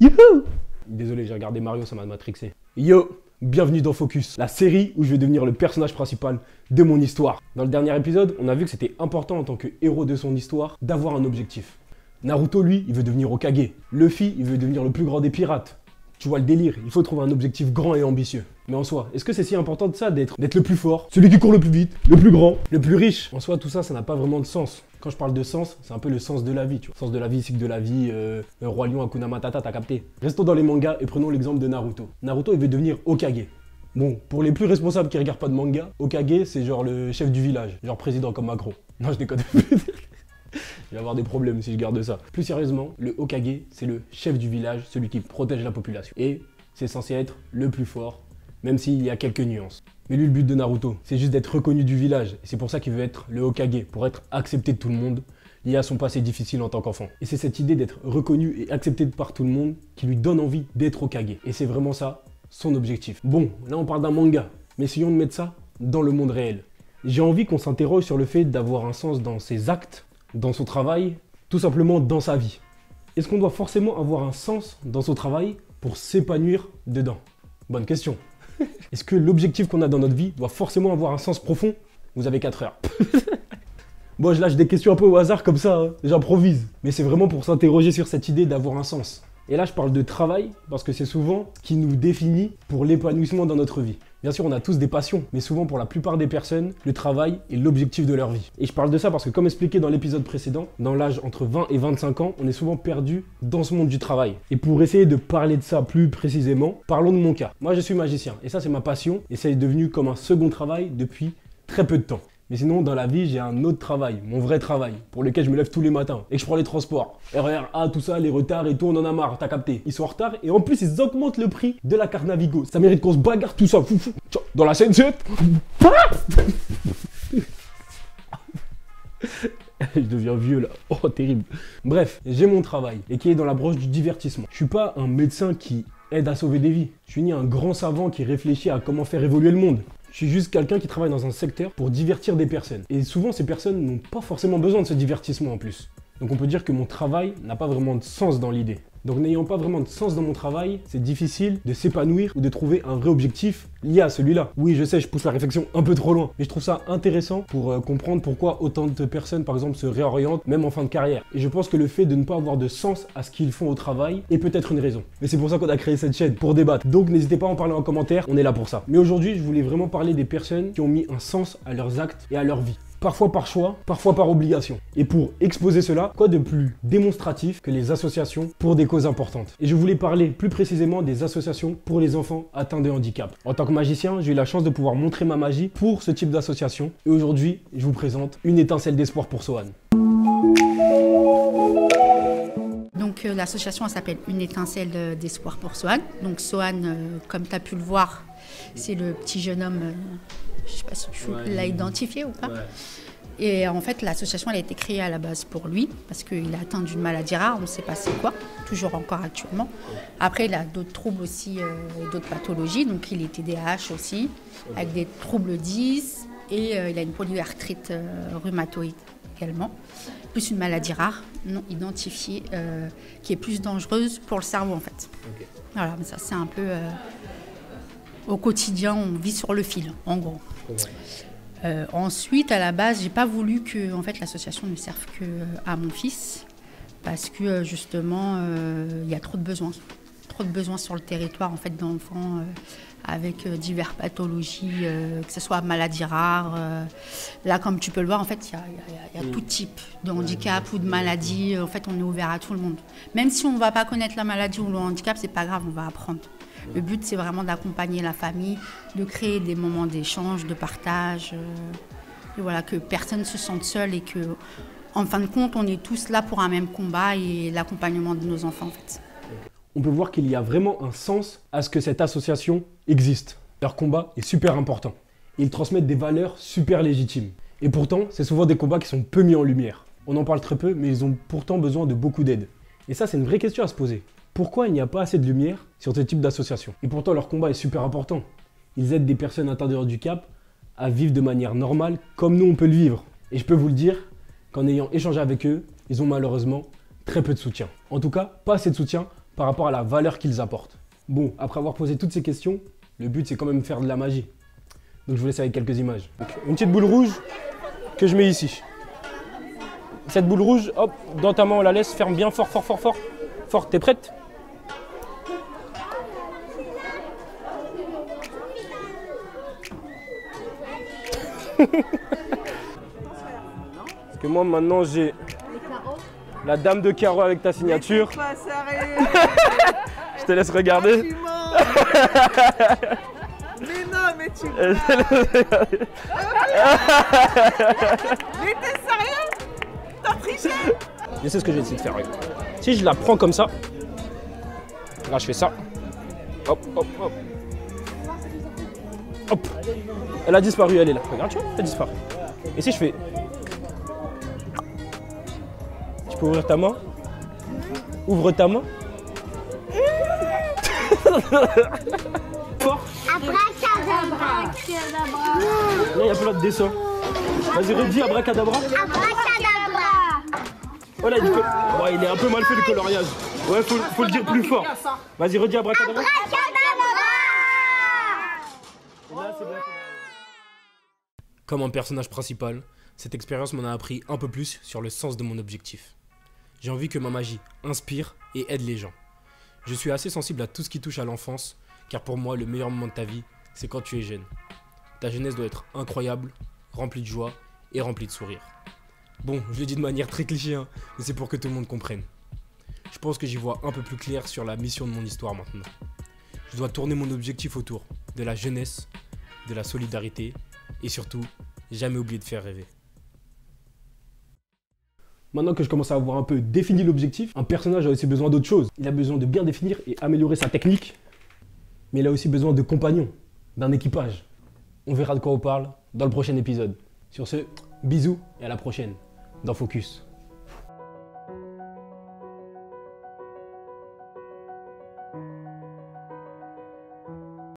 Youhou! Désolé, j'ai regardé Mario, ça m'a matrixé. Yo, bienvenue dans Focus, la série où je vais devenir le personnage principal de mon histoire. Dans le dernier épisode, on a vu que c'était important en tant que héros de son histoire d'avoir un objectif. Naruto, lui, il veut devenir Hokage. Luffy, il veut devenir le plus grand des pirates. Tu vois le délire, il faut trouver un objectif grand et ambitieux. Mais en soi, est-ce que c'est si important de ça d'être le plus fort, celui qui court le plus vite, le plus grand, le plus riche? En soi, tout ça, ça n'a pas vraiment de sens. Quand je parle de sens, c'est un peu le sens de la vie, tu vois. Sens de la vie, cycle de la vie, Roi Lion, Hakuna Matata, t'as capté. Restons dans les mangas et prenons l'exemple de Naruto. Naruto, il veut devenir Hokage. Bon, pour les plus responsables qui regardent pas de manga, Hokage, c'est genre le chef du village, genre président comme Macron. Non, je déconne. Je vais avoir des problèmes si je garde ça. Plus sérieusement, le Hokage, c'est le chef du village, celui qui protège la population. Et c'est censé être le plus fort, même s'il y a quelques nuances. Mais lui, le but de Naruto, c'est juste d'être reconnu du village. Et c'est pour ça qu'il veut être le Hokage, pour être accepté de tout le monde, lié à son passé difficile en tant qu'enfant. Et c'est cette idée d'être reconnu et accepté par tout le monde qui lui donne envie d'être Hokage. Et c'est vraiment ça, son objectif. Bon, là on parle d'un manga, mais essayons de mettre ça dans le monde réel. J'ai envie qu'on s'interroge sur le fait d'avoir un sens dans ses actes, dans son travail, tout simplement dans sa vie. Est-ce qu'on doit forcément avoir un sens dans son travail pour s'épanouir dedans? Bonne question. Est-ce que l'objectif qu'on a dans notre vie doit forcément avoir un sens profond? Vous avez 4 heures. Bon, je lâche des questions un peu au hasard comme ça, hein. J'improvise. Mais c'est vraiment pour s'interroger sur cette idée d'avoir un sens. Et là, je parle de travail parce que c'est souvent ce qui nous définit pour l'épanouissement dans notre vie. Bien sûr, on a tous des passions, mais souvent pour la plupart des personnes, le travail est l'objectif de leur vie. Et je parle de ça parce que comme expliqué dans l'épisode précédent, dans l'âge entre 20 et 25 ans, on est souvent perdu dans ce monde du travail. Et pour essayer de parler de ça plus précisément, parlons de mon cas. Moi, je suis magicien et ça, c'est ma passion et ça est devenu comme un second travail depuis très peu de temps. Mais sinon, dans la vie, j'ai un autre travail, mon vrai travail, pour lequel je me lève tous les matins et que je prends les transports. RER A, tout ça, les retards et tout, on en a marre, t'as capté. Ils sont en retard et en plus, ils augmentent le prix de la carte Navigo. Ça mérite qu'on se bagarre, tout ça, foufou. Dans la scène 7. Je deviens vieux là, oh terrible. Bref, j'ai mon travail et qui est dans la branche du divertissement. Je suis pas un médecin qui aide à sauver des vies. Je suis ni un grand savant qui réfléchit à comment faire évoluer le monde. Je suis juste quelqu'un qui travaille dans un secteur pour divertir des personnes. Et souvent, ces personnes n'ont pas forcément besoin de ce divertissement en plus. Donc on peut dire que mon travail n'a pas vraiment de sens dans l'idée. Donc n'ayant pas vraiment de sens dans mon travail, c'est difficile de s'épanouir ou de trouver un vrai objectif lié à celui-là. Oui, je sais, je pousse la réflexion un peu trop loin, mais je trouve ça intéressant pour comprendre pourquoi autant de personnes, par exemple, se réorientent, même en fin de carrière. Et je pense que le fait de ne pas avoir de sens à ce qu'ils font au travail est peut-être une raison. Mais c'est pour ça qu'on a créé cette chaîne, pour débattre. Donc n'hésitez pas à en parler en commentaire, on est là pour ça. Mais aujourd'hui, je voulais vraiment parler des personnes qui ont mis un sens à leurs actes et à leur vie. Parfois par choix, parfois par obligation. Et pour exposer cela, quoi de plus démonstratif que les associations pour des causes importantes? Et je voulais parler plus précisément des associations pour les enfants atteints de handicap. En tant que magicien, j'ai eu la chance de pouvoir montrer ma magie pour ce type d'association. Et aujourd'hui, je vous présente une étincelle d'espoir pour Sohan. Donc l'association s'appelle Une étincelle d'espoir pour Sohan. Donc Sohan, comme tu as pu le voir, c'est le petit jeune homme, je ne sais pas si tu l'as identifié ou pas. Ouais. Et en fait, l'association elle a été créée à la base pour lui, parce qu'il est atteint d'une maladie rare, on ne sait pas c'est quoi, toujours encore actuellement. Après, il a d'autres troubles aussi, d'autres pathologies, donc il est TDAH aussi, avec des troubles 10, et il a une polyarthrite rhumatoïde également, plus une maladie rare, non identifiée, qui est plus dangereuse pour le cerveau en fait. Okay. Voilà, mais ça c'est un peu... au quotidien, on vit sur le fil, en gros. Ensuite, à la base, j'ai pas voulu que en fait, l'association ne serve qu'à mon fils, parce que justement, il y a trop de besoins sur le territoire en fait, d'enfants avec diverses pathologies, que ce soit maladies rares. Là, comme tu peux le voir, en fait, il y a tout type de handicap ou de maladie. En fait, on est ouvert à tout le monde. Même si on ne va pas connaître la maladie ou le handicap, c'est pas grave, on va apprendre. Le but, c'est vraiment d'accompagner la famille, de créer des moments d'échange, de partage, et voilà, que personne ne se sente seul et que, en fin de compte, on est tous là pour un même combat et l'accompagnement de nos enfants, en fait. On peut voir qu'il y a vraiment un sens à ce que cette association existe. Leur combat est super important. Ils transmettent des valeurs super légitimes. Et pourtant, c'est souvent des combats qui sont peu mis en lumière. On en parle très peu, mais ils ont pourtant besoin de beaucoup d'aide. Et ça, c'est une vraie question à se poser. Pourquoi il n'y a pas assez de lumière sur ce type d'association? Et pourtant, leur combat est super important. Ils aident des personnes atteintes de handicap à vivre de manière normale, comme nous on peut le vivre. Et je peux vous le dire, qu'en ayant échangé avec eux, ils ont malheureusement très peu de soutien. En tout cas, pas assez de soutien par rapport à la valeur qu'ils apportent. Bon, après avoir posé toutes ces questions, le but c'est quand même de faire de la magie. Donc je vous laisse avec quelques images. Donc, une petite boule rouge que je mets ici. Cette boule rouge, hop, dans ta main on la laisse, ferme bien fort, fort, fort, fort. Fort, t'es prête? Parce que moi maintenant j'ai la dame de carreau avec ta signature. Pas sérieux. Je te laisse regarder. Tu mens. Mais non, mais tu mens. Mais t'es sérieux? T'as triché? Je sais ce que j'ai essayé de faire. Regarde. Si je la prends comme ça, là je fais ça. Hop, hop, hop. Hop. Elle a disparu, elle est là. Regarde, tu vois, elle a disparu. Et si je fais... Tu peux ouvrir ta main? Ouvre ta main. Fort. Abracadabra. Là, il y a plein de dessins. Vas-y, redis abracadabra. Abracadabra. Oh là, il est un peu mal fait le coloriage. Ouais, faut le dire plus fort. Vas-y, redis abracadabra. Comme un personnage principal, cette expérience m'en a appris un peu plus sur le sens de mon objectif. J'ai envie que ma magie inspire et aide les gens. Je suis assez sensible à tout ce qui touche à l'enfance, car pour moi, le meilleur moment de ta vie, c'est quand tu es jeune. Ta jeunesse doit être incroyable, remplie de joie et remplie de sourires. Bon, je le dis de manière très cliché, hein, mais c'est pour que tout le monde comprenne. Je pense que j'y vois un peu plus clair sur la mission de mon histoire maintenant. Je dois tourner mon objectif autour de la jeunesse, de la solidarité et surtout, jamais oublier de faire rêver. Maintenant que je commence à avoir un peu défini l'objectif, un personnage a aussi besoin d'autre chose. Il a besoin de bien définir et améliorer sa technique, mais il a aussi besoin de compagnons, d'un équipage. On verra de quoi on parle dans le prochain épisode. Sur ce, bisous et à la prochaine dans Focus.